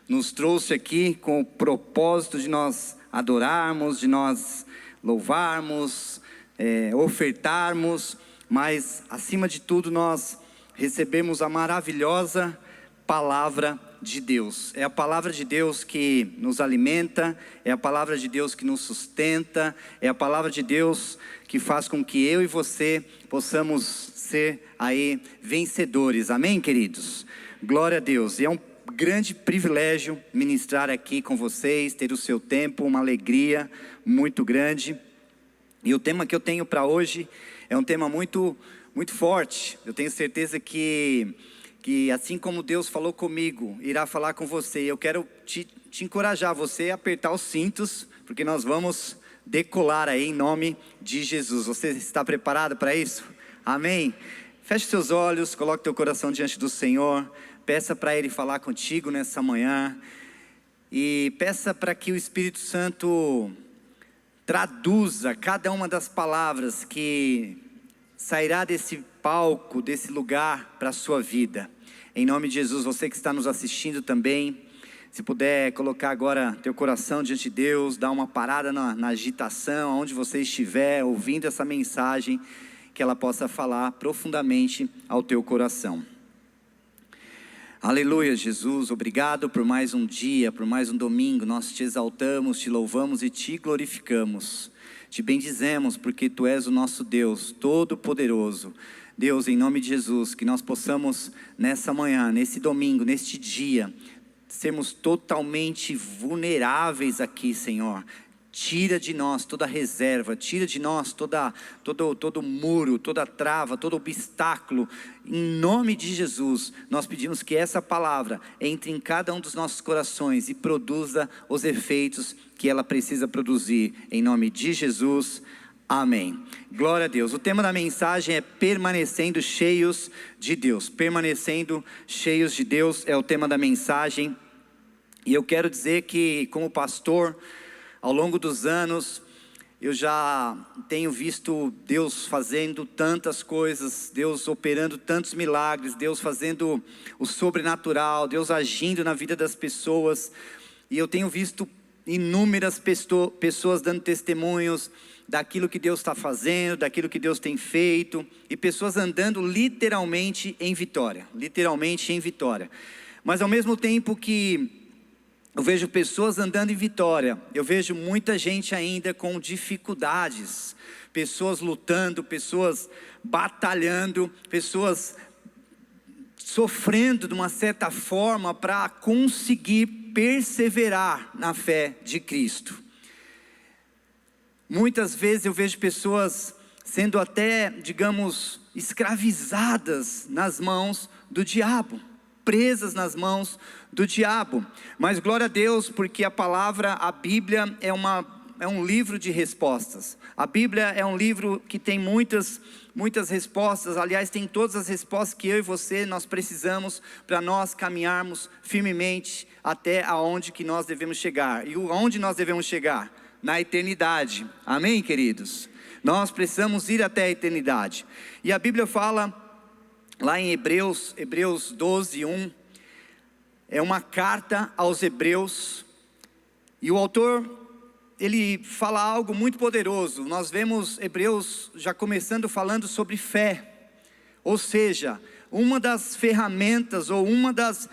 nos trouxe aqui com o propósito de nós adorarmos, de nós louvarmos, ofertarmos, mas acima de tudo nós recebemos a maravilhosa palavra de Deus. É a palavra de Deus que nos alimenta, é a palavra de Deus que nos sustenta, é a palavra de Deus que faz com que eu e você possamos ser aí vencedores, amém, queridos? Glória a Deus. E é um grande privilégio ministrar aqui com vocês, ter o seu tempo, uma alegria muito grande. E o tema que eu tenho para hoje é um tema muito forte. Eu tenho certeza que assim como Deus falou comigo, irá falar com você. Eu quero te encorajar, você a apertar os cintos, porque nós vamos decolar aí em nome de Jesus. Você está preparado para isso? Amém? Feche seus olhos, coloque teu coração diante do Senhor, peça para Ele falar contigo nessa manhã, e peça para que o Espírito Santo traduza cada uma das palavras que sairá desse palco, desse lugar para a sua vida. Em nome de Jesus, você que está nos assistindo também, se puder colocar agora teu coração diante de Deus, dar uma parada na agitação, onde você estiver ouvindo essa mensagem, que ela possa falar profundamente ao teu coração. Aleluia, Jesus, obrigado por mais um dia, por mais um domingo. Nós te exaltamos, te louvamos e te glorificamos. Te bendizemos porque Tu és o nosso Deus Todo-Poderoso. Deus, em nome de Jesus, que nós possamos nessa manhã, nesse domingo, neste dia, sermos totalmente vulneráveis aqui, Senhor. Tira de nós toda reserva, tira de nós todo muro, toda trava, todo obstáculo. Em nome de Jesus, nós pedimos que essa palavra entre em cada um dos nossos corações e produza os efeitos que ela precisa produzir. Em nome de Jesus, amém. Glória a Deus. O tema da mensagem é permanecendo cheios de Deus. Permanecendo cheios de Deus é o tema da mensagem. E eu quero dizer que, como pastor, ao longo dos anos, eu já tenho visto Deus fazendo tantas coisas, Deus operando tantos milagres, Deus fazendo o sobrenatural, Deus agindo na vida das pessoas. E eu tenho visto inúmeras pessoas dando testemunhos daquilo que Deus está fazendo, daquilo que Deus tem feito, e pessoas andando literalmente em vitória, Mas ao mesmo tempo que eu vejo pessoas andando em vitória, eu vejo muita gente ainda com dificuldades, pessoas lutando, pessoas batalhando, pessoas sofrendo de uma certa forma para conseguir perseverar na fé de Cristo. Muitas vezes eu vejo pessoas sendo até, digamos, escravizadas nas mãos do diabo, presas nas mãos do diabo. Mas glória a Deus, porque a Bíblia é um livro de respostas. A Bíblia é um livro que tem muitas respostas. Aliás, tem todas as respostas que eu e você nós precisamos para nós caminharmos firmemente até aonde que nós devemos chegar. E aonde nós devemos chegar? Na eternidade. Amém, queridos? Nós precisamos ir até a eternidade. E a Bíblia fala lá em Hebreus 12:1, é uma carta aos Hebreus, e o autor, ele fala algo muito poderoso. Nós vemos Hebreus já começando falando sobre fé, ou seja, uma das ferramentas, ou uma das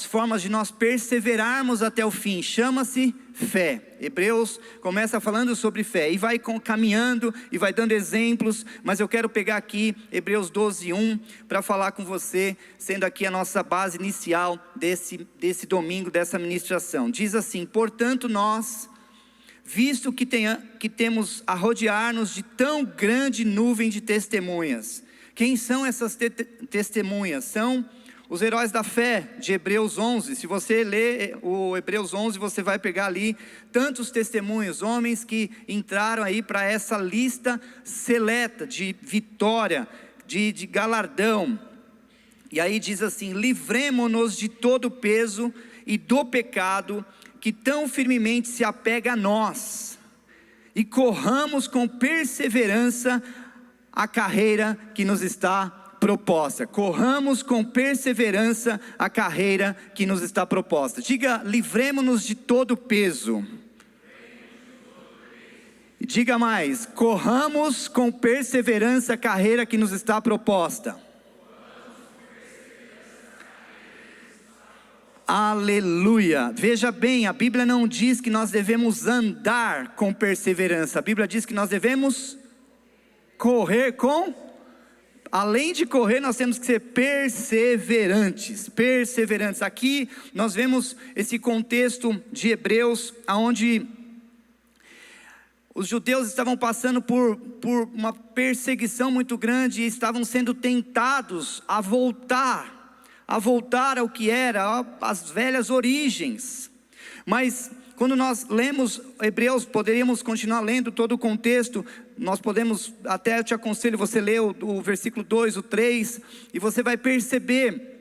formas de nós perseverarmos até o fim, chama-se fé. Hebreus começa falando sobre fé, e vai caminhando, e vai dando exemplos, mas eu quero pegar aqui Hebreus 12:1, para falar com você, sendo aqui a nossa base inicial desse domingo, dessa ministração. Diz assim: portanto nós, visto que temos a rodear-nos de tão grande nuvem de testemunhas. Quem são essas testemunhas? São os heróis da fé de Hebreus 11. Se você ler o Hebreus 11, você vai pegar ali tantos testemunhos, homens que entraram aí para essa lista seleta de vitória, de galardão. E aí diz assim: livremo-nos de todo o peso e do pecado que tão firmemente se apega a nós, e corramos com perseverança a carreira que nos está proposta. Corramos com perseverança a carreira que nos está proposta. Diga: livremo-nos de todo peso. Diga mais: corramos com perseverança a carreira que nos está proposta. Aleluia. Veja bem, a Bíblia não diz que nós devemos andar com perseverança. A Bíblia diz que nós devemos correr com... Além de correr, nós temos que ser perseverantes. Perseverantes. Aqui nós vemos esse contexto de Hebreus, onde os judeus estavam passando por uma perseguição muito grande e estavam sendo tentados a voltar ao que era as velhas origens. Mas quando nós lemos Hebreus, poderíamos continuar lendo todo o contexto. Nós podemos, até eu te aconselho, você lê o versículo 2, o 3, e você vai perceber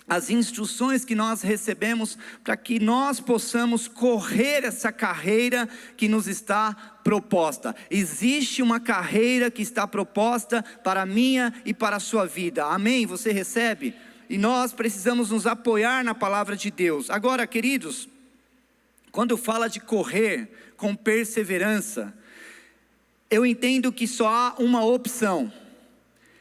as instruções que nós recebemos para que nós possamos correr essa carreira que nos está proposta. Existe uma carreira que está proposta para a minha e para a sua vida. Amém? Você recebe? E nós precisamos nos apoiar na palavra de Deus. Agora, queridos, quando fala de correr com perseverança, eu entendo que só há uma opção.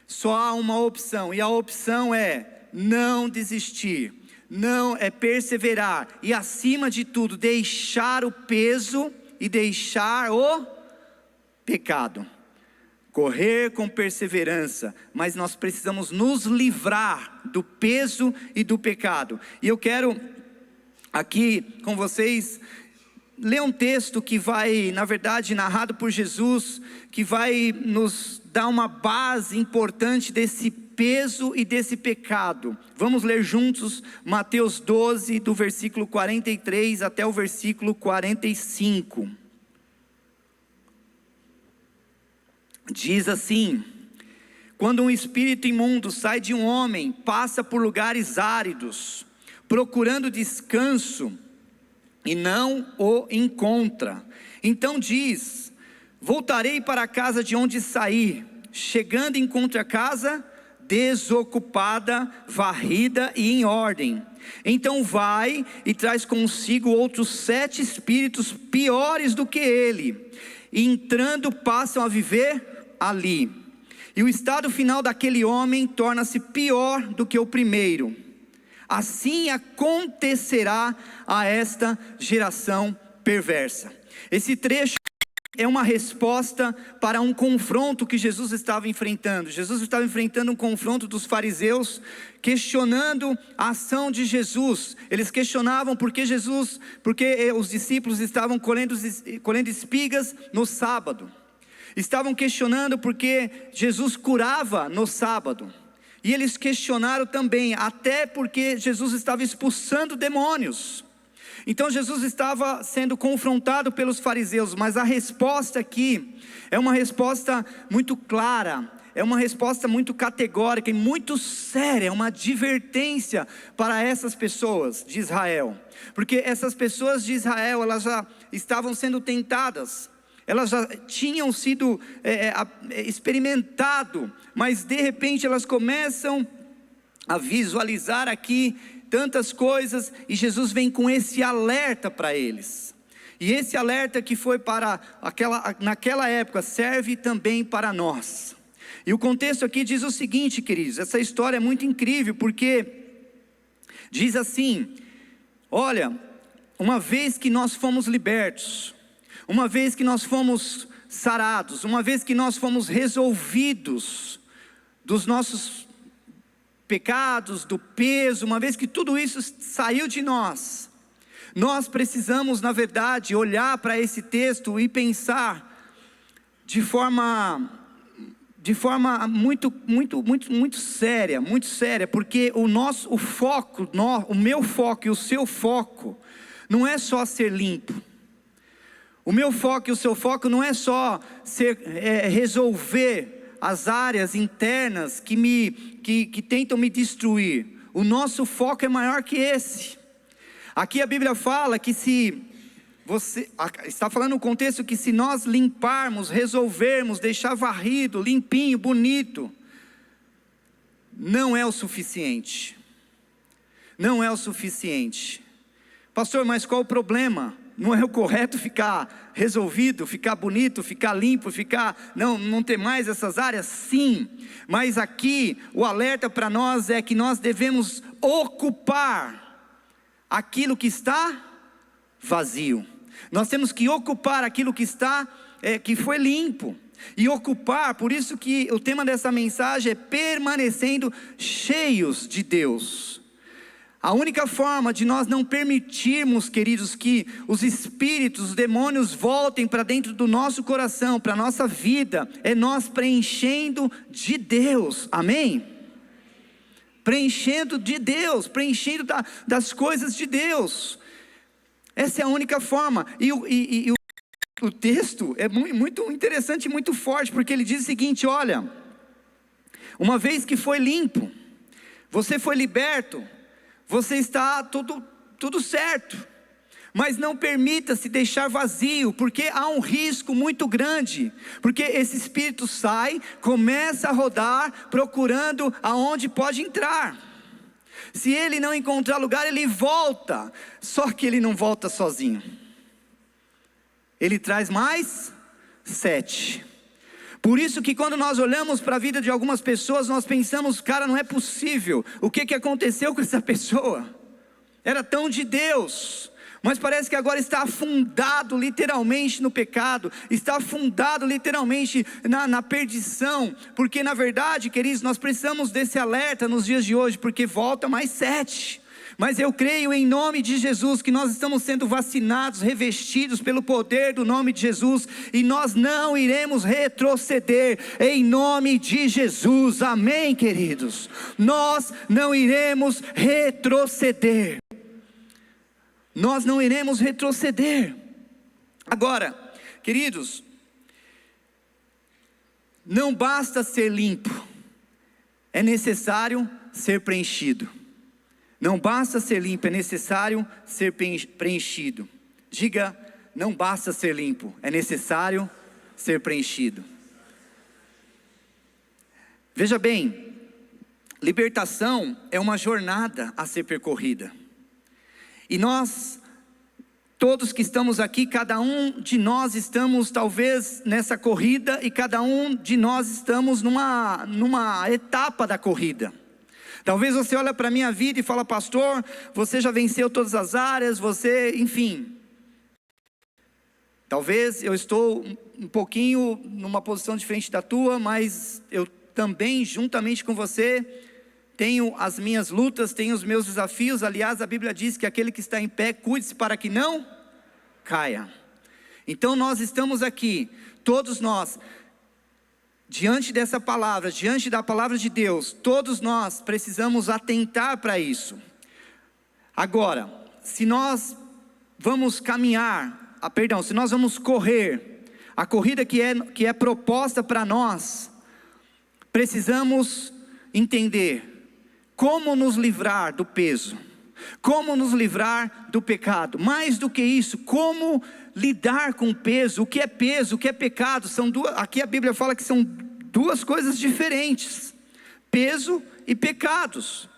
Só há uma opção. E a opção é não desistir, não é perseverar, e acima de tudo, deixar o peso e deixar o pecado. Correr com perseverança, mas nós precisamos nos livrar do peso e do pecado. E eu quero aqui com vocês ler um texto que vai, na verdade, narrado por Jesus, que vai nos dar uma base importante desse peso e desse pecado. Vamos ler juntos Mateus 12, do versículo 43 até o versículo 45. Diz assim: quando um espírito imundo sai de um homem, passa por lugares áridos, procurando descanso, e não o encontra. Então diz: voltarei para a casa de onde saí. Chegando, encontra a casa desocupada, varrida e em ordem. Então vai e traz consigo outros 7 espíritos piores do que ele, e entrando passam a viver ali. E o estado final daquele homem torna-se pior do que o primeiro. Assim acontecerá a esta geração perversa. Esse trecho é uma resposta para um confronto que Jesus estava enfrentando. Jesus estava enfrentando um confronto dos fariseus, questionando a ação de Jesus. Eles questionavam porque os discípulos estavam colhendo espigas no sábado. Estavam questionando porque Jesus curava no sábado. E eles questionaram também, até porque Jesus estava expulsando demônios. Então Jesus estava sendo confrontado pelos fariseus, mas a resposta aqui é uma resposta muito clara, é uma resposta muito categórica e muito séria, uma advertência para essas pessoas de Israel. Porque essas pessoas de Israel, elas já estavam sendo tentadas, elas já tinham sido experimentado, mas de repente elas começam a visualizar aqui tantas coisas, e Jesus vem com esse alerta para eles. E esse alerta que foi para naquela época, serve também para nós. E o contexto aqui diz o seguinte, queridos, essa história é muito incrível, porque diz assim: olha, uma vez que nós fomos libertos, uma vez que nós fomos sarados, uma vez que nós fomos resolvidos dos nossos pecados, do peso, uma vez que tudo isso saiu de nós, nós precisamos, na verdade, olhar para esse texto e pensar de forma muito séria, porque o meu foco e o seu foco não é só ser limpo. O meu foco e o seu foco não é só resolver as áreas internas que tentam me destruir. O nosso foco é maior que esse. Aqui a Bíblia fala que está falando no contexto que se nós limparmos, resolvermos, deixar varrido, limpinho, bonito, não é o suficiente. Não é o suficiente. Pastor, mas qual o problema? Não é o correto ficar resolvido, ficar bonito, ficar limpo, não ter mais essas áreas? Sim, mas aqui o alerta para nós é que nós devemos ocupar aquilo que está vazio. Nós temos que ocupar aquilo que que foi limpo. E ocupar, por isso que o tema dessa mensagem é permanecendo cheios de Deus. A única forma de nós não permitirmos, queridos, que os espíritos, os demônios voltem para dentro do nosso coração, para a nossa vida, é nós preenchendo de Deus, amém? Preenchendo de Deus, preenchendo das coisas de Deus. Essa é a única forma. E o texto é muito interessante e muito forte, porque ele diz o seguinte: olha, uma vez que foi limpo, você foi liberto, você está tudo certo, mas não permita-se deixar vazio, porque há um risco muito grande, porque esse espírito sai, começa a rodar, procurando aonde pode entrar. Se ele não encontrar lugar, ele volta, só que ele não volta sozinho, ele traz mais 7. Por isso que quando nós olhamos para a vida de algumas pessoas, nós pensamos: cara, não é possível, o que aconteceu com essa pessoa? Era tão de Deus, mas parece que agora está afundado literalmente no pecado, está afundado literalmente na perdição, porque na verdade, queridos, nós precisamos desse alerta nos dias de hoje, porque volta mais 7. Mas eu creio em nome de Jesus que nós estamos sendo vacinados, revestidos pelo poder do nome de Jesus, e nós não iremos retroceder em nome de Jesus, amém, queridos? Nós não iremos retroceder. Nós não iremos retroceder. Agora, queridos, não basta ser limpo, é necessário ser preenchido. Não basta ser limpo, é necessário ser preenchido. Diga: não basta ser limpo, é necessário ser preenchido. Veja bem, libertação é uma jornada a ser percorrida. E nós, todos que estamos aqui, cada um de nós estamos talvez nessa corrida, e cada um de nós estamos numa etapa da corrida. Talvez você olhe para a minha vida e fala: pastor, você já venceu todas as áreas, enfim. Talvez eu estou um pouquinho numa posição diferente da tua, mas eu também, juntamente com você, tenho as minhas lutas, tenho os meus desafios. Aliás, a Bíblia diz que aquele que está em pé, cuide-se para que não caia. Então nós estamos aqui, todos nós, diante dessa palavra, diante da palavra de Deus, todos nós precisamos atentar para isso. Agora, se nós vamos caminhar, se nós vamos correr a corrida que é proposta para nós, precisamos entender como nos livrar do peso, como nos livrar do pecado. Mais do que isso, como lidar com o peso, o que é pecado. Aqui a Bíblia fala que são duas coisas diferentes: peso e pecados.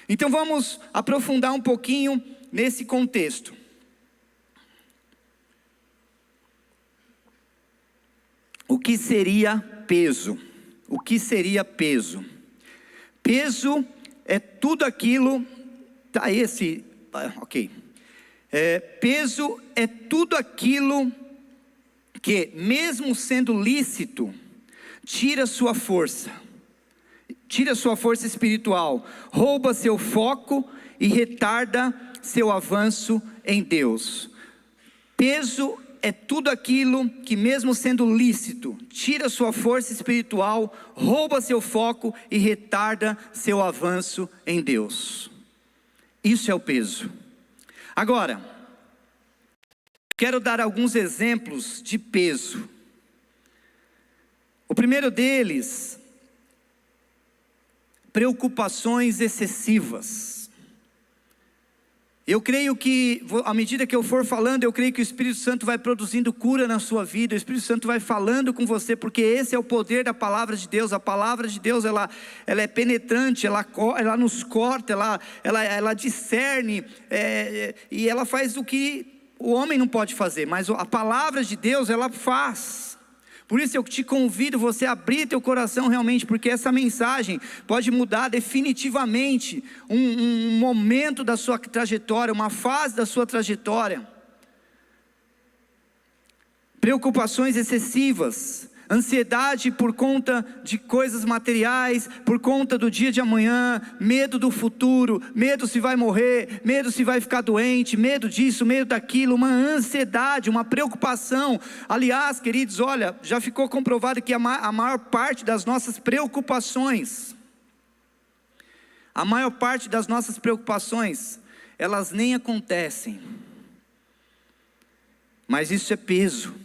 Então vamos aprofundar um pouquinho nesse contexto. O que seria peso? O que seria peso? Peso é tudo aquilo, peso é tudo aquilo que, mesmo sendo lícito, tira sua força espiritual, rouba seu foco e retarda seu avanço em Deus. Peso é tudo aquilo que, mesmo sendo lícito, tira sua força espiritual, rouba seu foco e retarda seu avanço em Deus. Isso é o peso. Agora, quero dar alguns exemplos de peso. O primeiro deles, preocupações excessivas. Eu creio que, à medida que eu for falando, eu creio que o Espírito Santo vai produzindo cura na sua vida, o Espírito Santo vai falando com você, porque esse é o poder da palavra de Deus. A palavra de Deus, ela é penetrante, ela nos corta, ela discerne, e ela faz o que o homem não pode fazer, mas a palavra de Deus, ela faz. Por isso eu te convido você a abrir teu coração realmente, porque essa mensagem pode mudar definitivamente um momento da sua trajetória, uma fase da sua trajetória. Preocupações excessivas, ansiedade por conta de coisas materiais, por conta do dia de amanhã, medo do futuro, medo se vai morrer, medo se vai ficar doente, medo disso, medo daquilo, uma ansiedade, uma preocupação. Aliás, queridos, olha, já ficou comprovado que a maior parte das nossas preocupações, elas nem acontecem, mas isso é peso.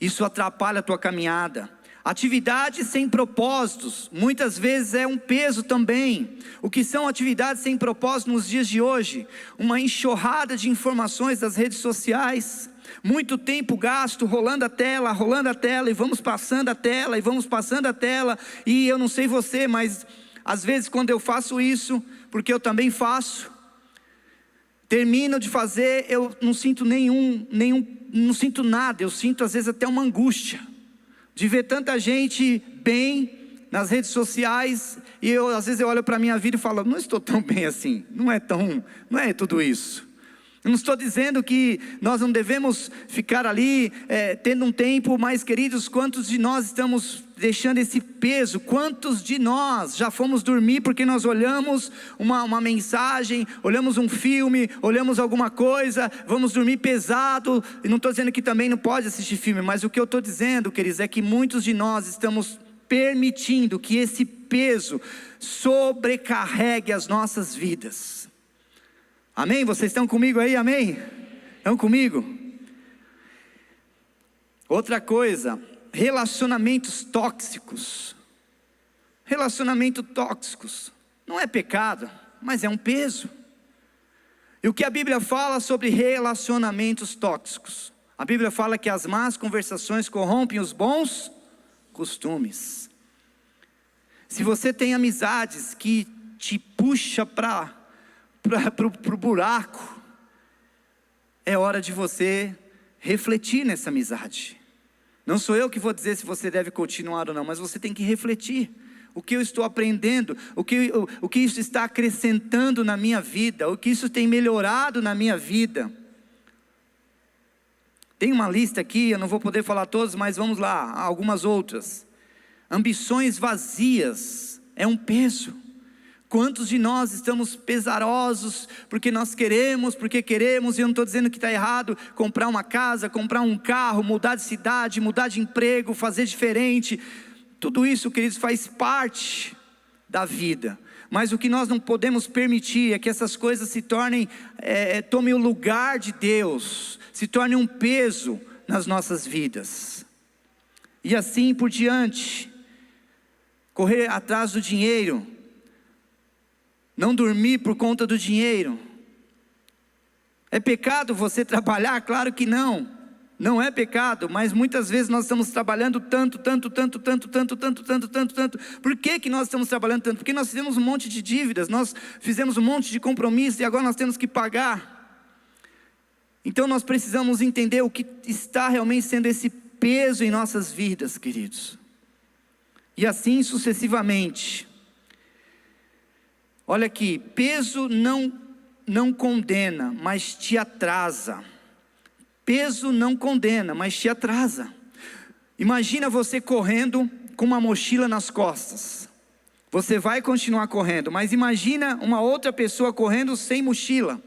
Isso atrapalha a tua caminhada. Atividades sem propósitos, muitas vezes é um peso também. O que são atividades sem propósito nos dias de hoje? Uma enxurrada de informações das redes sociais, muito tempo gasto rolando a tela, e vamos passando a tela, e eu não sei você, mas às vezes quando eu faço isso, porque eu também faço, termino de fazer, eu não sinto não sinto nada, eu sinto às vezes até uma angústia, de ver tanta gente bem nas redes sociais, e às vezes eu olho para a minha vida e falo, não estou tão bem assim, não é tudo isso. Eu não estou dizendo que nós não devemos ficar ali, tendo um tempo, mas queridos, quantos de nós estamos deixando esse peso? Quantos de nós já fomos dormir porque nós olhamos uma mensagem, olhamos um filme, olhamos alguma coisa, vamos dormir pesado? E não estou dizendo que também não pode assistir filme, mas o que eu estou dizendo, queridos, é que muitos de nós estamos permitindo que esse peso sobrecarregue as nossas vidas. Amém? Vocês estão comigo aí? Amém? Estão comigo? Outra coisa, relacionamentos tóxicos. Relacionamentos tóxicos não é pecado, mas é um peso. E o que a Bíblia fala sobre relacionamentos tóxicos? A Bíblia fala que as más conversações corrompem os bons costumes. Se você tem amizades que te puxam para o buraco, é hora de você refletir nessa amizade. Não sou eu que vou dizer se você deve continuar ou não, mas você tem que refletir. O que eu estou aprendendo, o que isso está acrescentando na minha vida, o que isso tem melhorado na minha vida. Tem uma lista aqui, eu não vou poder falar todas, mas vamos lá, algumas outras. Ambições vazias é um peso. Quantos de nós estamos pesarosos, porque queremos, e eu não estou dizendo que está errado, comprar uma casa, comprar um carro, mudar de cidade, mudar de emprego, fazer diferente, tudo isso, queridos, faz parte da vida, mas o que nós não podemos permitir é que essas coisas se tornem, tomem o lugar de Deus, se tornem um peso nas nossas vidas, e assim por diante. Correr atrás do dinheiro, não dormir por conta do dinheiro. É pecado você trabalhar? Claro que não. Não é pecado, mas muitas vezes nós estamos trabalhando tanto. Por que nós estamos trabalhando tanto? Porque nós fizemos um monte de dívidas, nós fizemos um monte de compromissos e agora nós temos que pagar. Então nós precisamos entender o que está realmente sendo esse peso em nossas vidas, queridos. E assim sucessivamente. Olha aqui, peso não condena, mas te atrasa. Peso não condena, mas te atrasa. Imagina você correndo com uma mochila nas costas. Você vai continuar correndo, mas imagina uma outra pessoa correndo sem mochila.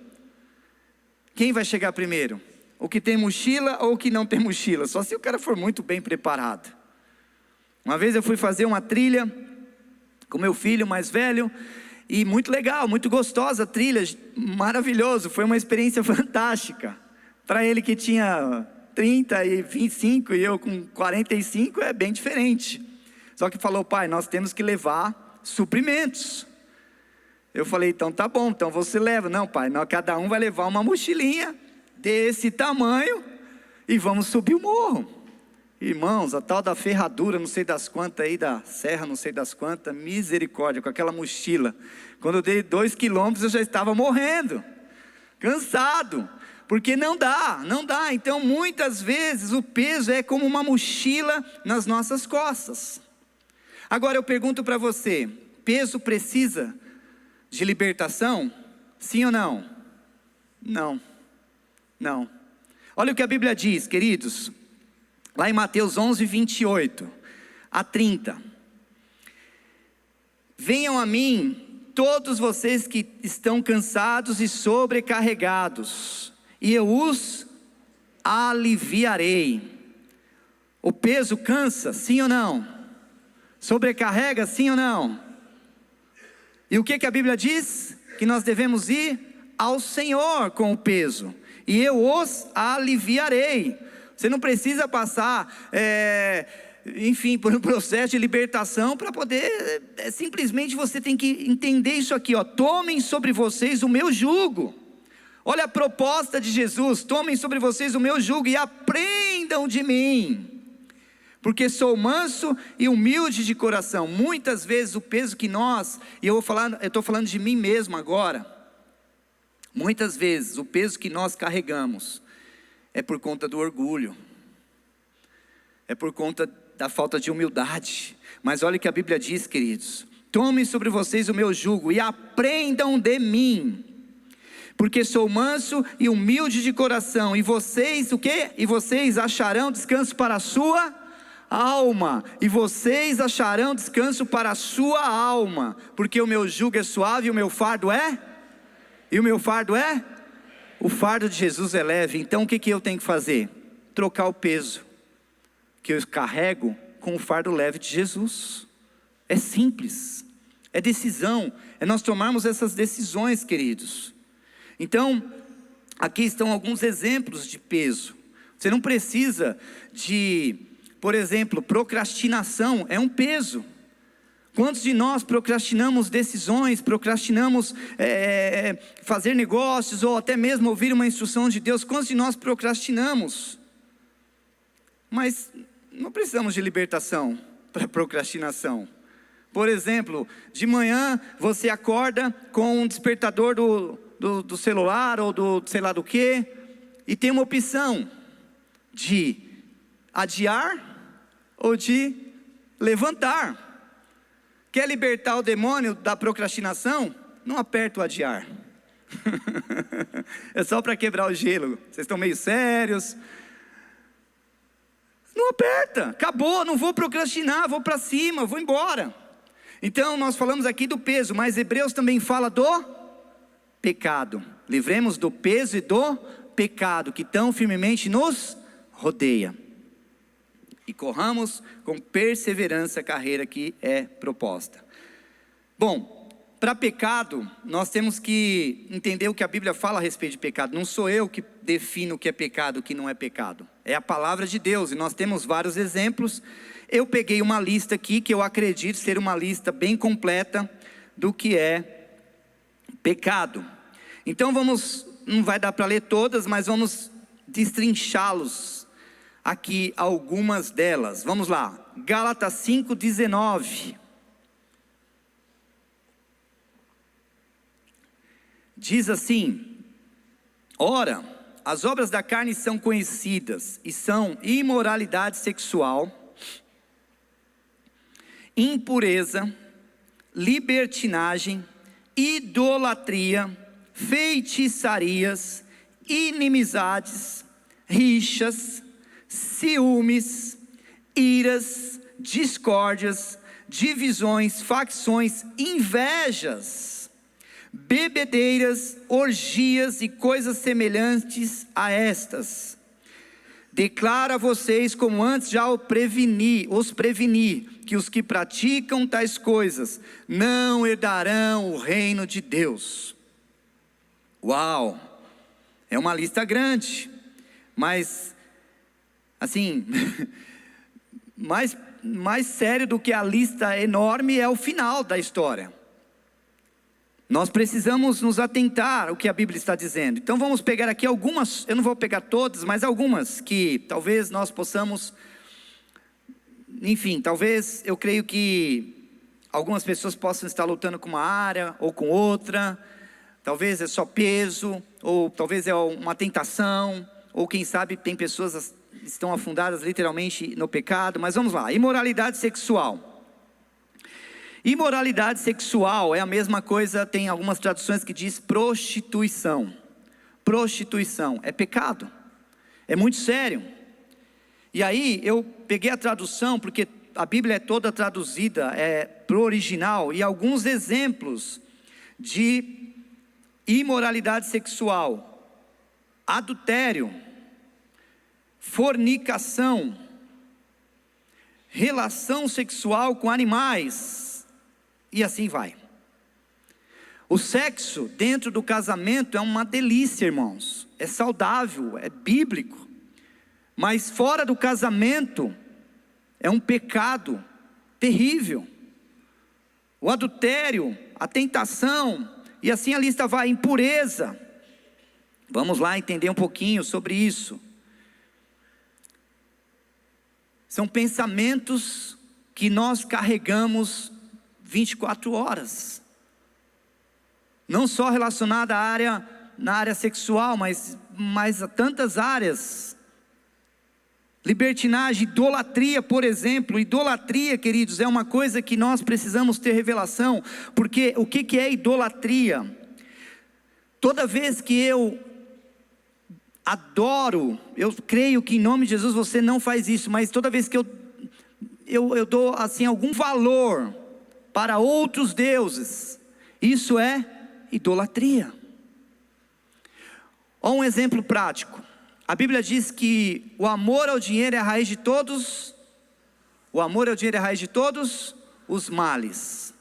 Quem vai chegar primeiro? O que tem mochila ou o que não tem mochila? Só se o cara for muito bem preparado. Uma vez eu fui fazer uma trilha com meu filho mais velho, e muito legal, muito gostosa a trilha, maravilhoso, foi uma experiência fantástica. Para ele que tinha 30 e 25 e eu com 45 é bem diferente. Só que falou, pai, nós temos que levar suprimentos. Eu falei, então tá bom, então você leva. Não, pai, cada um vai levar uma mochilinha desse tamanho e vamos subir o morro. Irmãos, a tal da ferradura, não sei das quantas aí, da serra, não sei das quantas, misericórdia, com aquela mochila. Quando eu dei 2 quilômetros eu já estava morrendo, cansado, porque não dá. Então muitas vezes o peso é como uma mochila nas nossas costas. Agora eu pergunto para você, peso precisa de libertação? Sim ou não? Não. Olha o que a Bíblia diz, queridos, lá em Mateus 11, 28 a 30. Venham a mim todos vocês que estão cansados e sobrecarregados, e eu os aliviarei. O peso cansa, sim ou não? Sobrecarrega, sim ou não? E o que a Bíblia diz? Que nós devemos ir ao Senhor com o peso, e eu os aliviarei. Você não precisa passar, por um processo de libertação para poder, simplesmente você tem que entender isso aqui, ó. Tomem sobre vocês o meu jugo. Olha a proposta de Jesus: tomem sobre vocês o meu jugo e aprendam de mim, porque sou manso e humilde de coração. Muitas vezes o peso que nós, e eu estou falando de mim mesmo agora, muitas vezes o peso que nós carregamos é por conta do orgulho, é por conta da falta de humildade. Mas olha o que a Bíblia diz, queridos: tomem sobre vocês o meu jugo e aprendam de mim, porque sou manso e humilde de coração, e vocês, o quê? E vocês acharão descanso para a sua alma, e vocês acharão descanso para a sua alma, porque o meu jugo é suave e o meu fardo é? E o meu fardo é? O fardo de Jesus é leve. Então o que eu tenho que fazer? Trocar o peso que eu carrego com o fardo leve de Jesus. É simples, é decisão, é nós tomarmos essas decisões, queridos. Então, aqui estão alguns exemplos de peso. Você não precisa de, por exemplo, procrastinação é um peso. Quantos de nós procrastinamos decisões, procrastinamos fazer negócios, ou até mesmo ouvir uma instrução de Deus? Quantos de nós procrastinamos? Mas não precisamos de libertação para procrastinação. Por exemplo, de manhã você acorda com um despertador do celular, ou do sei lá do que, e tem uma opção de adiar ou de levantar. Quer libertar o demônio da procrastinação? Não aperta o adiar. É só para quebrar o gelo. Vocês estão meio sérios. Não aperta, acabou, não vou procrastinar, vou para cima, vou embora. Então nós falamos aqui do peso, mas Hebreus também fala do pecado. Livremos do peso e do pecado que tão firmemente nos rodeia, e corramos com perseverança a carreira que é proposta. Bom, para pecado, nós temos que entender o que a Bíblia fala a respeito de pecado. Não sou eu que defino o que é pecado, o que não é pecado. É a palavra de Deus, e nós temos vários exemplos. Eu peguei uma lista aqui, que eu acredito ser uma lista bem completa do que é pecado. Então não vai dar para ler todas, mas vamos destrinchá-los aqui, algumas delas. Vamos lá, Gálatas 5:19. Diz assim: ora, as obras da carne são conhecidas, e são imoralidade sexual, impureza, libertinagem, idolatria, feitiçarias, inimizades, rixas, ciúmes, iras, discórdias, divisões, facções, invejas, bebedeiras, orgias e coisas semelhantes a estas. Declaro a vocês, como antes já os preveni, que os que praticam tais coisas não herdarão o reino de Deus. Uau! É uma lista grande, mas assim, mais sério do que a lista enorme é o final da história. Nós precisamos nos atentar ao que a Bíblia está dizendo. Então vamos pegar aqui algumas, eu não vou pegar todas, mas algumas que talvez nós possamos, enfim, talvez eu creio que algumas pessoas possam estar lutando com uma área ou com outra, talvez é só peso, ou talvez é uma tentação, ou quem sabe tem pessoas que estão afundadas literalmente no pecado, mas vamos lá, imoralidade sexual. Imoralidade sexual é a mesma coisa, tem algumas traduções que diz prostituição. Prostituição é pecado, é muito sério. E aí eu peguei a tradução, porque a Bíblia é toda traduzida pro original, e alguns exemplos de imoralidade sexual: adultério, fornicação, relação sexual com animais, e assim vai. O sexo dentro do casamento é uma delícia, irmãos, é saudável, é bíblico, mas fora do casamento é um pecado terrível. O adultério, a tentação, e assim a lista vai, impureza. Vamos lá entender um pouquinho sobre isso. São pensamentos que nós carregamos 24 horas. Não só relacionada na área sexual, mas a tantas áreas. Libertinagem, idolatria, por exemplo. Idolatria, queridos, é uma coisa que nós precisamos ter revelação. Porque o que é idolatria? Toda vez que eu adoro, eu creio que em nome de Jesus você não faz isso, mas toda vez que eu dou assim algum valor para outros deuses, isso é idolatria. Olha um exemplo prático. A Bíblia diz que o amor ao dinheiro é a raiz de todos, os males.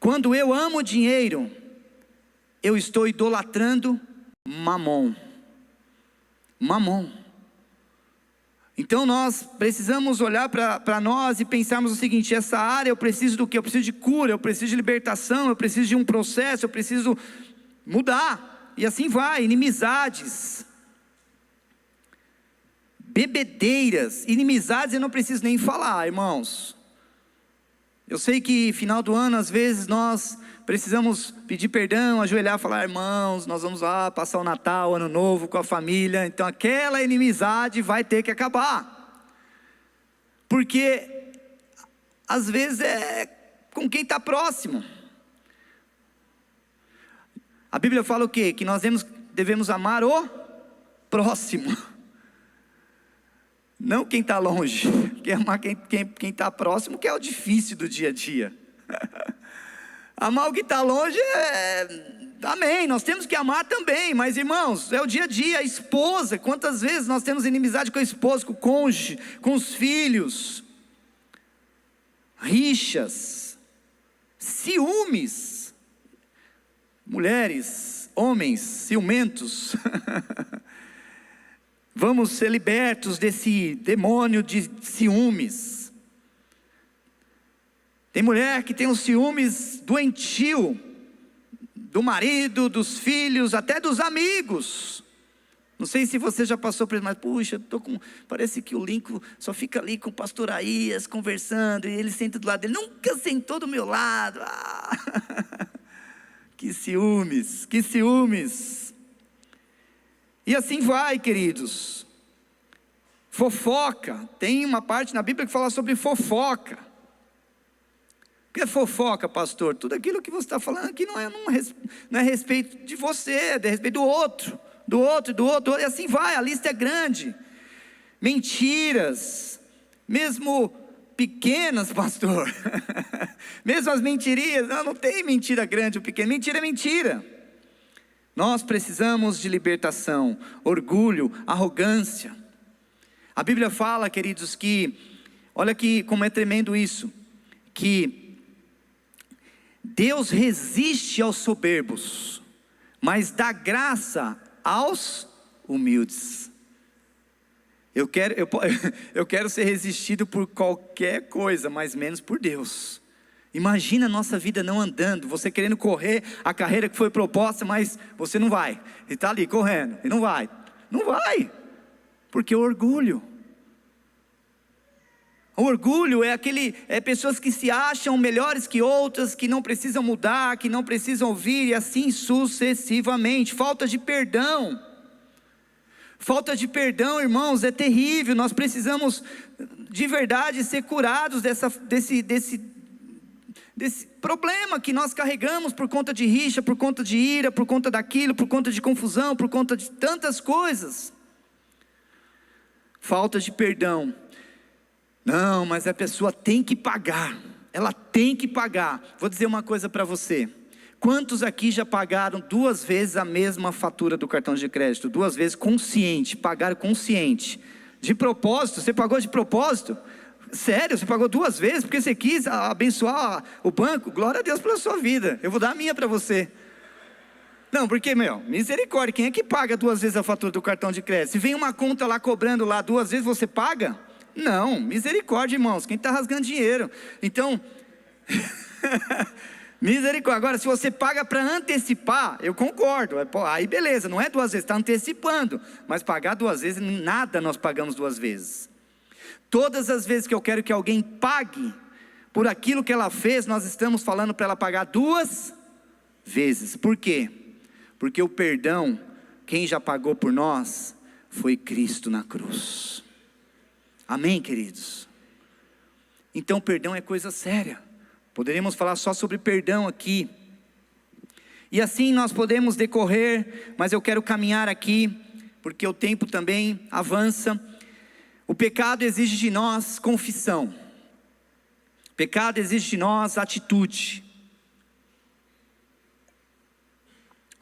Quando eu amo dinheiro, eu estou idolatrando Mamon. Então nós precisamos olhar para nós e pensarmos o seguinte: essa área eu preciso do quê? Eu preciso de cura, eu preciso de libertação, eu preciso de um processo, eu preciso mudar. E assim vai, inimizades, bebedeiras, inimizades eu não preciso nem falar, irmãos. Eu sei que final do ano às vezes nós precisamos pedir perdão, ajoelhar, falar: irmãos, nós vamos lá passar o Natal, o Ano Novo com a família. Então aquela inimizade vai ter que acabar, porque às vezes é com quem está próximo. A Bíblia fala o quê? Que nós devemos amar o próximo, não quem está longe. Porque amar quem está próximo, que é o difícil do dia a dia. Amar o que está longe amém, nós temos que amar também, mas irmãos, é o dia a dia. A esposa, quantas vezes nós temos inimizade com a esposa, com o cônjuge, com os filhos, rixas, ciúmes, mulheres, homens, ciumentos. Vamos ser libertos desse demônio de ciúmes. Tem mulher que tem os ciúmes doentio, do marido, dos filhos, até dos amigos. Não sei se você já passou por isso, mas puxa, parece que o Lincoln só fica ali com o pastor Aías conversando, e ele senta do lado dele, nunca sentou do meu lado. Que ciúmes, que ciúmes. E assim vai, queridos. Fofoca, tem uma parte na Bíblia que fala sobre fofoca. O que é fofoca, pastor? Tudo aquilo que você está falando aqui não é a respeito de você, é a respeito do outro, e assim vai, a lista é grande. Mentiras, mesmo pequenas, pastor. Mesmo as mentirinhas, não tem mentira grande ou pequena, mentira é mentira. Nós precisamos de libertação, orgulho, arrogância. A Bíblia fala, queridos, que, olha aqui como é tremendo isso, que Deus resiste aos soberbos, mas dá graça aos humildes. Eu quero ser resistido por qualquer coisa, mas menos por Deus. Imagina a nossa vida não andando, você querendo correr a carreira que foi proposta, mas você não vai, e está ali correndo, e não vai, porque o orgulho é pessoas que se acham melhores que outras, que não precisam mudar, que não precisam ouvir, e assim sucessivamente. Falta de perdão, irmãos, é terrível. Nós precisamos de verdade ser curados desse problema que nós carregamos por conta de rixa, por conta de ira, por conta daquilo, por conta de confusão, por conta de tantas coisas. Falta de perdão. Não, mas a pessoa tem que pagar, ela tem que pagar. Vou dizer uma coisa para você: quantos aqui já pagaram 2 vezes a mesma fatura do cartão de crédito? 2 vezes consciente, pagaram consciente, de propósito. Você pagou de propósito? Sério, você pagou 2 vezes porque você quis abençoar o banco? Glória a Deus pela sua vida, eu vou dar a minha para você. Não, porque, misericórdia, quem é que paga 2 vezes a fatura do cartão de crédito? Se vem uma conta lá cobrando lá 2 vezes, você paga? Não, misericórdia, irmãos, quem está rasgando dinheiro? Então, misericórdia. Agora, se você paga para antecipar, eu concordo, aí beleza, não é 2 vezes, está antecipando. Mas pagar 2 vezes, nada nós pagamos 2 vezes. Todas as vezes que eu quero que alguém pague por aquilo que ela fez, nós estamos falando para ela pagar 2 vezes. Por quê? Porque o perdão, quem já pagou por nós, foi Cristo na cruz. Amém, queridos? Então perdão é coisa séria. Poderíamos falar só sobre perdão aqui. E assim nós podemos decorrer, mas eu quero caminhar aqui, porque o tempo também avança. O pecado exige de nós confissão. O pecado exige de nós atitude.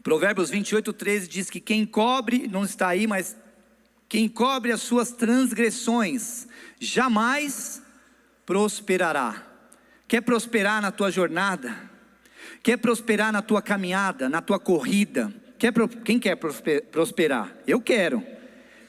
Provérbios 28:13 diz que quem cobre, não está aí, mas quem cobre as suas transgressões jamais prosperará. Quer prosperar na tua jornada? Quer prosperar na tua caminhada, na tua corrida? Quem quer prosperar? Eu quero.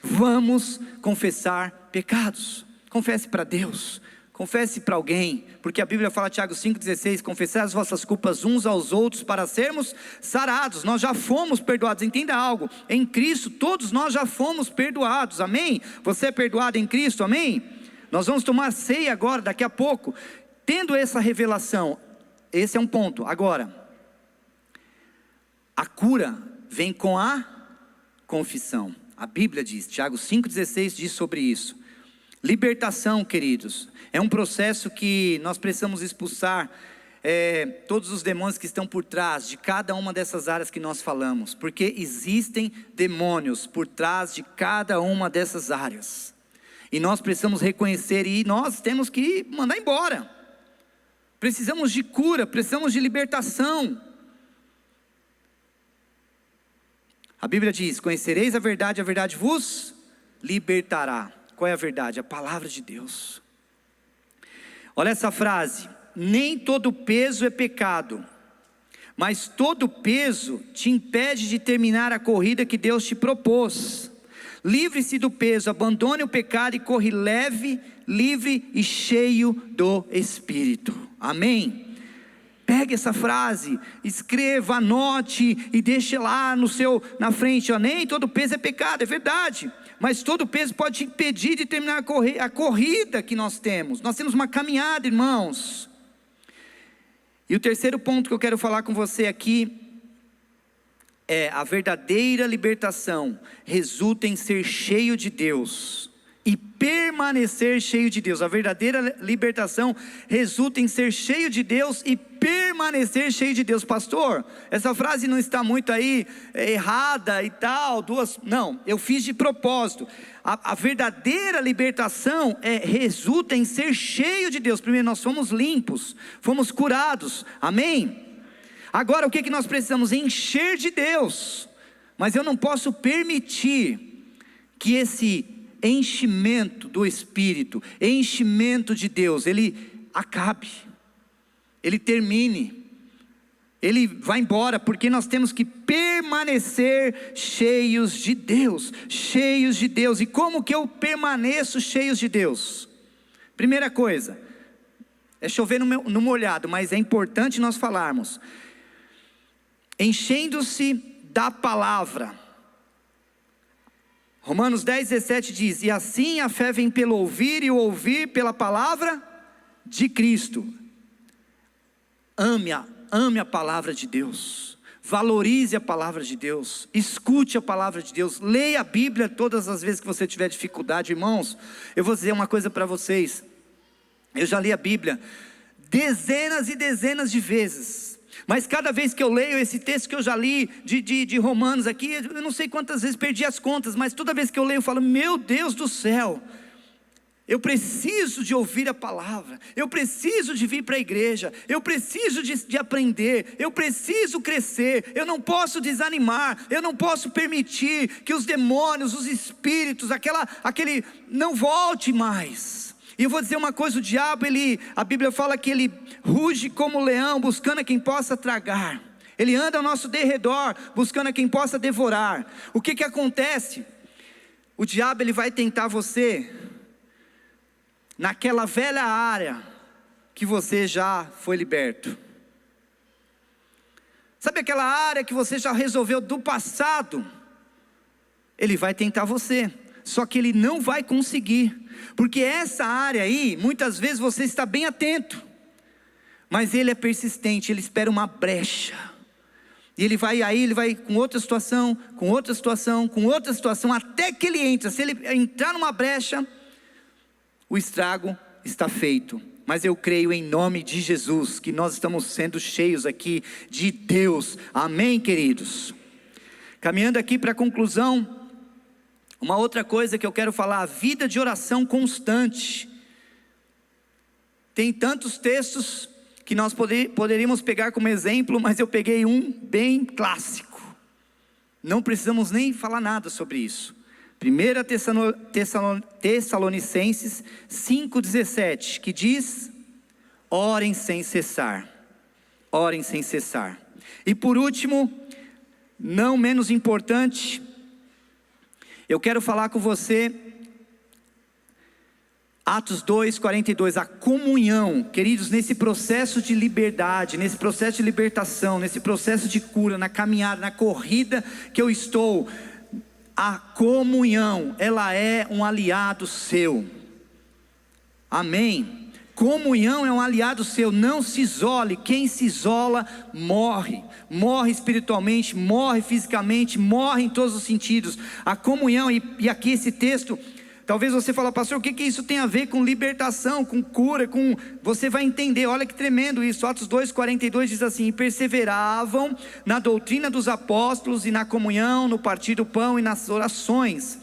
Vamos confessar pecados. Confesse para Deus, confesse para alguém, porque a Bíblia fala, Tiago 5,16, confessai as vossas culpas uns aos outros para sermos sarados. Nós já fomos perdoados. Entenda algo, em Cristo todos nós já fomos perdoados, amém? Você é perdoado em Cristo, amém? Nós vamos tomar ceia agora, daqui a pouco, tendo essa revelação. Esse é um ponto. Agora, a cura vem com a confissão. A Bíblia diz, Tiago 5,16 diz sobre isso. Libertação, queridos, é um processo que nós precisamos expulsar todos os demônios que estão por trás de cada uma dessas áreas que nós falamos, porque existem demônios por trás de cada uma dessas áreas, e nós precisamos reconhecer, e nós temos que mandar embora. Precisamos de cura, precisamos de libertação. A Bíblia diz, conhecereis a verdade vos libertará. Qual é a verdade? A palavra de Deus. Olha essa frase: nem todo peso é pecado, mas todo peso te impede de terminar a corrida que Deus te propôs. Livre-se do peso, abandone o pecado e corre leve, livre e cheio do Espírito. Amém? Pegue essa frase, escreva, anote e deixe lá na frente. Nem todo peso é pecado, é verdade, mas todo peso pode te impedir de terminar a corrida que nós temos. Nós temos uma caminhada, irmãos. E o terceiro ponto que eu quero falar com você aqui é: a verdadeira libertação resulta em ser cheio de Deus e permanecer cheio de Deus. A verdadeira libertação resulta em ser cheio de Deus e permanecer cheio de Deus. Pastor, essa frase não está muito aí errada e tal, não, eu fiz de propósito. A verdadeira libertação resulta em ser cheio de Deus. Primeiro, nós fomos limpos, fomos curados, amém? Agora, o que nós precisamos? Encher de Deus. Mas eu não posso permitir que esse enchimento do Espírito, enchimento de Deus, ele acabe, ele termine, ele vai embora, porque nós temos que permanecer cheios de Deus, cheios de Deus. E como que eu permaneço cheios de Deus? Primeira coisa, É chover no molhado, mas é importante nós falarmos. Enchendo-se da palavra. Romanos 10:17 diz: e assim a fé vem pelo ouvir, e o ouvir pela palavra de Cristo. Ame a palavra de Deus. Valorize a palavra de Deus. Escute a palavra de Deus. Leia a Bíblia todas as vezes que você tiver dificuldade. Irmãos, eu vou dizer uma coisa para vocês. Eu já li a Bíblia dezenas e dezenas de vezes, mas cada vez que eu leio esse texto que eu já li de Romanos aqui, eu não sei quantas vezes, perdi as contas, mas toda vez que eu leio eu falo: meu Deus do céu, eu preciso de ouvir a palavra, eu preciso de vir para a igreja, eu preciso de aprender, eu preciso crescer, eu não posso desanimar, eu não posso permitir que os demônios, os espíritos, aquele não volte mais. E eu vou dizer uma coisa: o diabo, a Bíblia fala que ele ruge como leão, buscando a quem possa tragar. Ele anda ao nosso derredor, buscando a quem possa devorar. O que acontece? O diabo, ele vai tentar você naquela velha área que você já foi liberto. Sabe aquela área que você já resolveu do passado? Ele vai tentar você, só que ele não vai conseguir, porque essa área aí, muitas vezes você está bem atento, mas ele é persistente, ele espera uma brecha, e ele vai com outra situação, com outra situação, com outra situação, até que ele entra. Se ele entrar numa brecha, o estrago está feito. Mas eu creio em nome de Jesus, que nós estamos sendo cheios aqui de Deus, amém, queridos? Caminhando aqui para a conclusão, uma outra coisa que eu quero falar: a vida de oração constante. Tem tantos textos que nós poderíamos pegar como exemplo, mas eu peguei um bem clássico. Não precisamos nem falar nada sobre isso. 1 Tessalonicenses 5:17, que diz: orem sem cessar. Orem sem cessar. E por último, não menos importante, eu quero falar com você, Atos 2:42, a comunhão. Queridos, nesse processo de liberdade, nesse processo de libertação, nesse processo de cura, na caminhada, na corrida que eu estou, a comunhão, ela é um aliado seu, amém? Comunhão é um aliado seu. Não se isole. Quem se isola morre espiritualmente, morre fisicamente, morre em todos os sentidos. A comunhão, e aqui esse texto, talvez você fale: pastor, o que isso tem a ver com libertação, com cura, você vai entender. Olha que tremendo isso. Atos 2:42 diz assim: e perseveravam na doutrina dos apóstolos, e na comunhão, no partir do pão e nas orações.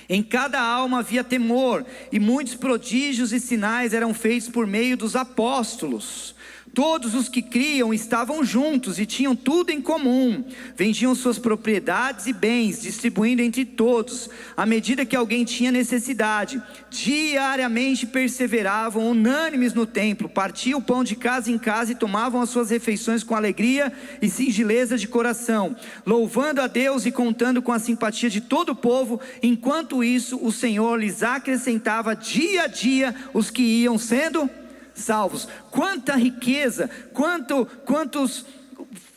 Em cada alma havia temor, e muitos prodígios e sinais eram feitos por meio dos apóstolos. Todos os que criam estavam juntos e tinham tudo em comum. Vendiam suas propriedades e bens, distribuindo entre todos, à medida que alguém tinha necessidade. Diariamente perseveravam unânimes no templo, partiam o pão de casa em casa e tomavam as suas refeições com alegria e singeleza de coração, louvando a Deus e contando com a simpatia de todo o povo. Enquanto isso, o Senhor lhes acrescentava dia a dia os que iam sendo salvos. Quanta riqueza, quantos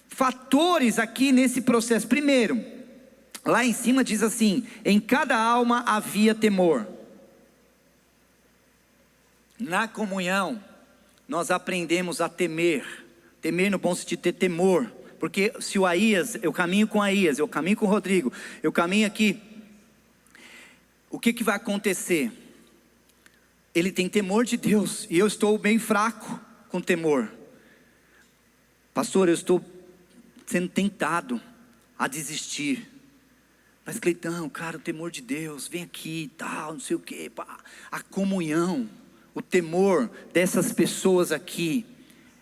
fatores aqui nesse processo. Primeiro, lá em cima diz assim: em cada alma havia temor. Na comunhão nós aprendemos a temer no bom sentido de ter temor, porque se o Aías, eu caminho com Aías, eu caminho com o Rodrigo, eu caminho aqui, o que vai acontecer? Ele tem temor de Deus, e eu estou bem fraco com temor. Pastor, eu estou sendo tentado a desistir. Mas Cleitão, cara, o temor de Deus, vem aqui e tal, não sei o que. A comunhão, o temor dessas pessoas aqui,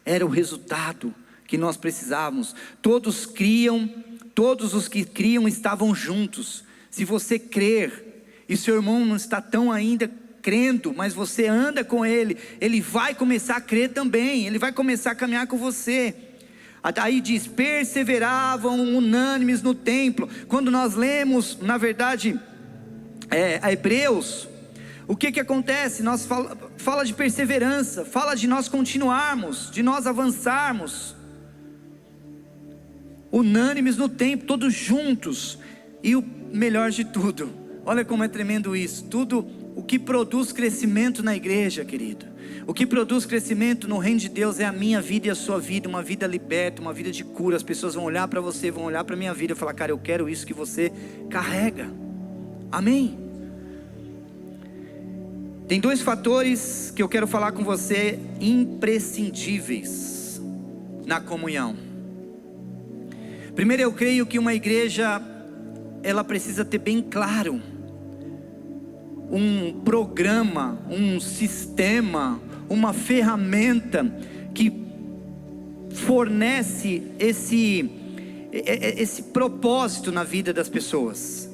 era o resultado que nós precisávamos. Todos criam, todos os que criam estavam juntos. Se você crer, e seu irmão não está tão ainda crendo, mas você anda com ele, ele vai começar a crer também, ele vai começar a caminhar com você. Aí diz: perseveravam unânimes no templo. Quando nós lemos, na verdade, a Hebreus, O que acontece? Fala de perseverança, fala de nós continuarmos, de nós avançarmos, unânimes no tempo, todos juntos. E o melhor de tudo, olha como é tremendo isso, tudo o que produz crescimento na igreja, querido, o que produz crescimento no reino de Deus é a minha vida e a sua vida, uma vida liberta, uma vida de cura. As pessoas vão olhar para você, vão olhar para a minha vida e falar: cara, eu quero isso que você carrega. Amém? Tem 2 fatores que eu quero falar com você, imprescindíveis na comunhão. Primeiro, eu creio que uma igreja, ela precisa ter bem claro um programa, um sistema, uma ferramenta que fornece esse propósito na vida das pessoas.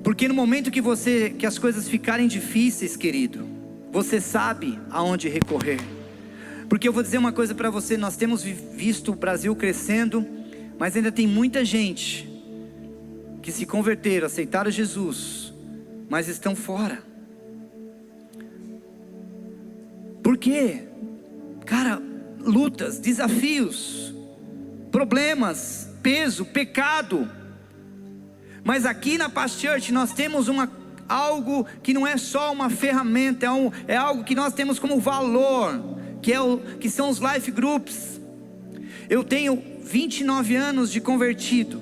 Porque no momento que as coisas ficarem difíceis, querido, você sabe aonde recorrer. Porque eu vou dizer uma coisa para você: nós temos visto o Brasil crescendo, mas ainda tem muita gente que se converteram, aceitaram Jesus, mas estão fora. Por quê? Cara, lutas, desafios, problemas, peso, pecado. Mas aqui na Paz Church nós temos algo que não é só uma ferramenta, é algo que nós temos como valor, que são os life groups. Eu tenho 29 anos de convertido,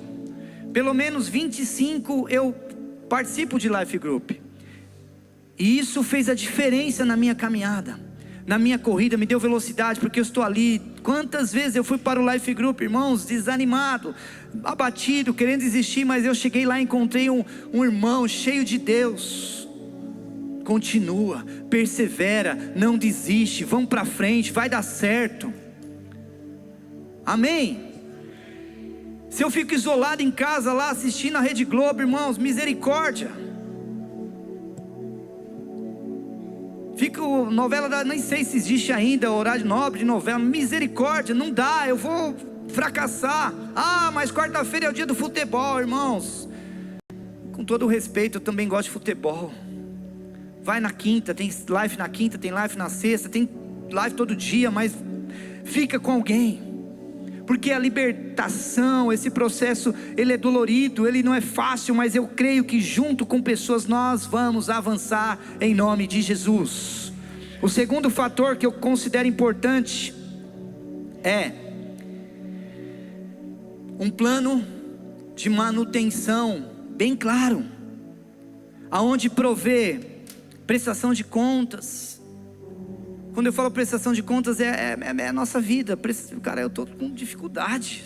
pelo menos 25 eu participo de life group, e isso fez a diferença na minha caminhada, na minha corrida, me deu velocidade, porque eu estou ali. Quantas vezes eu fui para o life group, irmãos, desanimado, abatido, querendo desistir, mas eu cheguei lá e encontrei um irmão cheio de Deus. Continua, persevera, não desiste, vamos para frente, vai dar certo. Amém? Se eu fico isolado em casa lá assistindo a Rede Globo, irmãos, misericórdia. Fico novela nem sei se existe ainda horário nobre de novela, misericórdia, não dá, eu vou fracassar. Mas quarta-feira é o dia do futebol, irmãos. Com todo o respeito, eu também gosto de futebol. Vai na quinta, tem live na quinta, tem live na sexta, tem live todo dia, mas fica com alguém. Porque a libertação, esse processo, ele é dolorido, ele não é fácil, mas eu creio que junto com pessoas nós vamos avançar em nome de Jesus. O segundo fator que eu considero importante é um plano de manutenção bem claro, aonde provê prestação de contas. Quando eu falo prestação de contas, é a nossa vida. Cara, eu estou com dificuldade,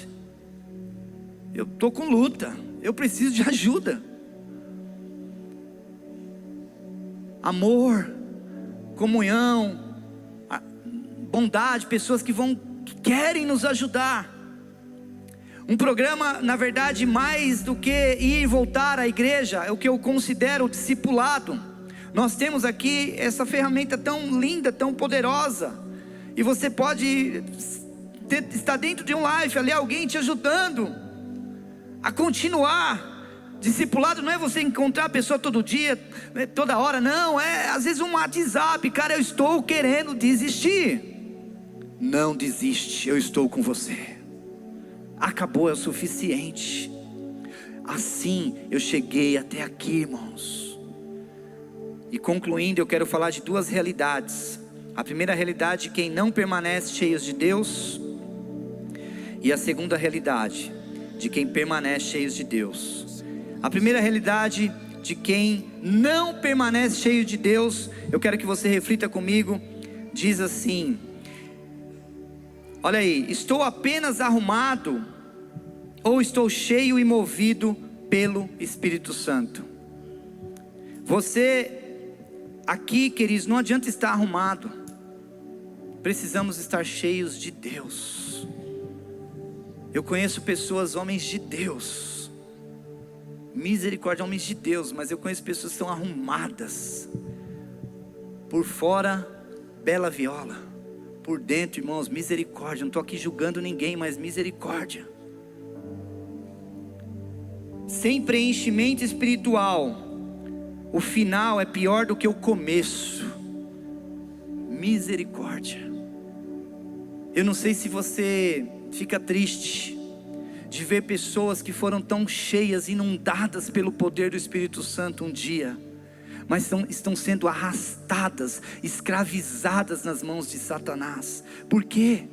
eu estou com luta, eu preciso de ajuda. Amor, comunhão, bondade, pessoas que querem nos ajudar. Um programa, na verdade, mais do que ir e voltar à igreja, é o que eu considero o discipulado. Nós temos aqui essa ferramenta tão linda, tão poderosa, e você pode estar dentro de um live ali, alguém te ajudando a continuar. Discipulado não é você encontrar a pessoa todo dia, toda hora, não, é às vezes um WhatsApp: cara, eu estou querendo desistir. Não desiste, eu estou com você, acabou, é o suficiente. Assim eu cheguei até aqui, irmãos. E concluindo, eu quero falar de 2 realidades. A primeira realidade, quem não permanece cheios de Deus. E a segunda realidade, de quem permanece cheios de Deus. A primeira realidade, de quem não permanece cheio de Deus, eu quero que você reflita comigo. Diz assim: olha aí, estou apenas arrumado ou estou cheio e movido pelo Espírito Santo? Você aqui, queridos, não adianta estar arrumado, precisamos estar cheios de Deus. Eu conheço pessoas, homens de Deus, misericórdia, homens de Deus, mas eu conheço pessoas que estão arrumadas, por fora, bela viola, por dentro, irmãos, misericórdia. Não estou aqui julgando ninguém, mas misericórdia. Sem preenchimento espiritual, o final é pior do que o começo. Misericórdia. Eu não sei se você fica triste de ver pessoas que foram tão cheias, inundadas pelo poder do Espírito Santo um dia, mas estão sendo arrastadas, escravizadas nas mãos de Satanás. Por quê?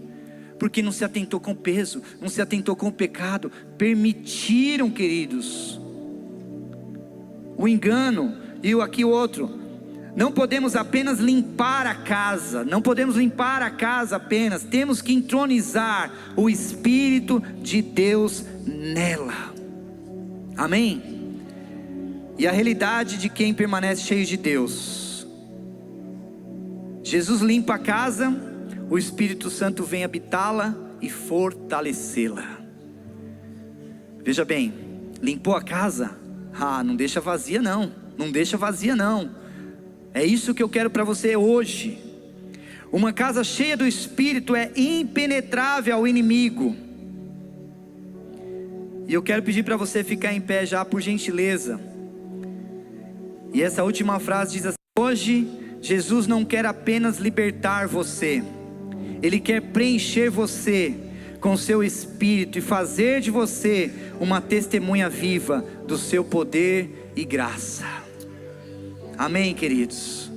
Porque não se atentou com o peso, não se atentou com o pecado, permitiram, queridos, o engano. E aqui o outro: não podemos apenas limpar a casa, não podemos limpar a casa apenas, temos que entronizar o Espírito de Deus nela. Amém? E a realidade de quem permanece cheio de Deus: Jesus limpa a casa, o Espírito Santo vem habitá-la e fortalecê-la. Veja bem, limpou a casa? Não deixa vazia não, não deixa vazia não. É isso que eu quero para você hoje. Uma casa cheia do Espírito é impenetrável ao inimigo. E eu quero pedir para você ficar em pé já, por gentileza. E essa última frase diz assim: hoje Jesus não quer apenas libertar você, Ele quer preencher você com seu Espírito e fazer de você uma testemunha viva do seu poder e graça. Amém, queridos?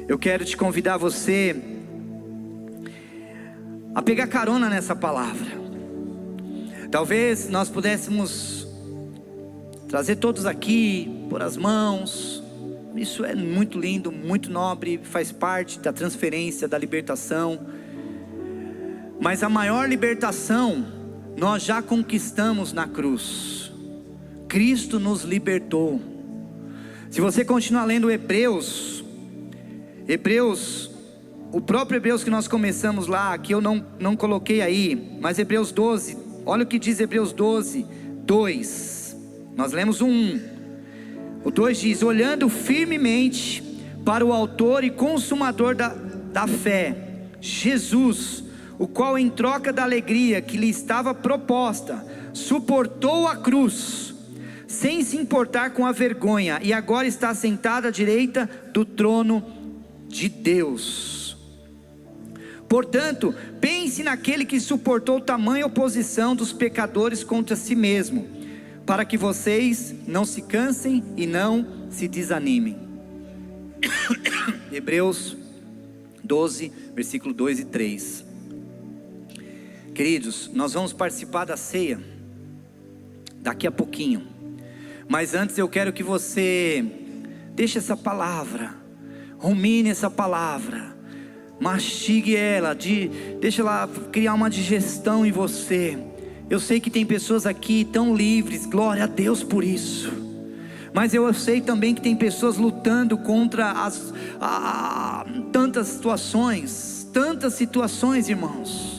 Eu quero te convidar você a pegar carona nessa palavra. Talvez nós pudéssemos trazer todos aqui, pôr as mãos. Isso é muito lindo, muito nobre, faz parte da transferência, da libertação. Mas a maior libertação nós já conquistamos na cruz. Cristo nos libertou. Se você continuar lendo Hebreus, o próprio Hebreus que nós começamos lá, que eu não coloquei aí, mas Hebreus 12, olha o que diz Hebreus 12, 2. Nós lemos o 1. O 2 diz: olhando firmemente para o autor e consumador da fé, Jesus, o qual em troca da alegria que lhe estava proposta, suportou a cruz, sem se importar com a vergonha, e agora está sentado à direita do trono de Deus. Portanto, pense naquele que suportou tamanha oposição dos pecadores contra si mesmo, para que vocês não se cansem e não se desanimem. Hebreus 12, versículo 2 e 3. Queridos, nós vamos participar da ceia daqui a pouquinho, mas antes eu quero que você deixe essa palavra, rumine essa palavra, mastigue ela, deixa ela criar uma digestão em você. Eu sei que tem pessoas aqui tão livres, glória a Deus por isso. Mas eu sei também que tem pessoas lutando contra tantas situações, irmãos.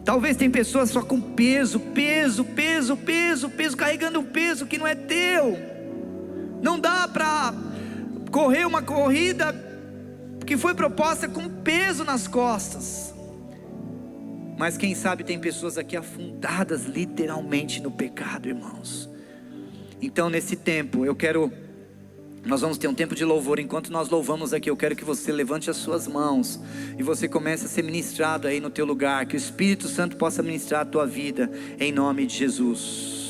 Talvez tem pessoas só com peso, carregando um peso que não é teu. Não dá para correr uma corrida que foi proposta com peso nas costas. Mas quem sabe tem pessoas aqui afundadas literalmente no pecado, irmãos. Então nesse tempo nós vamos ter um tempo de louvor. Enquanto nós louvamos aqui, eu quero que você levante as suas mãos e você comece a ser ministrado aí no teu lugar. Que o Espírito Santo possa ministrar a tua vida, em nome de Jesus.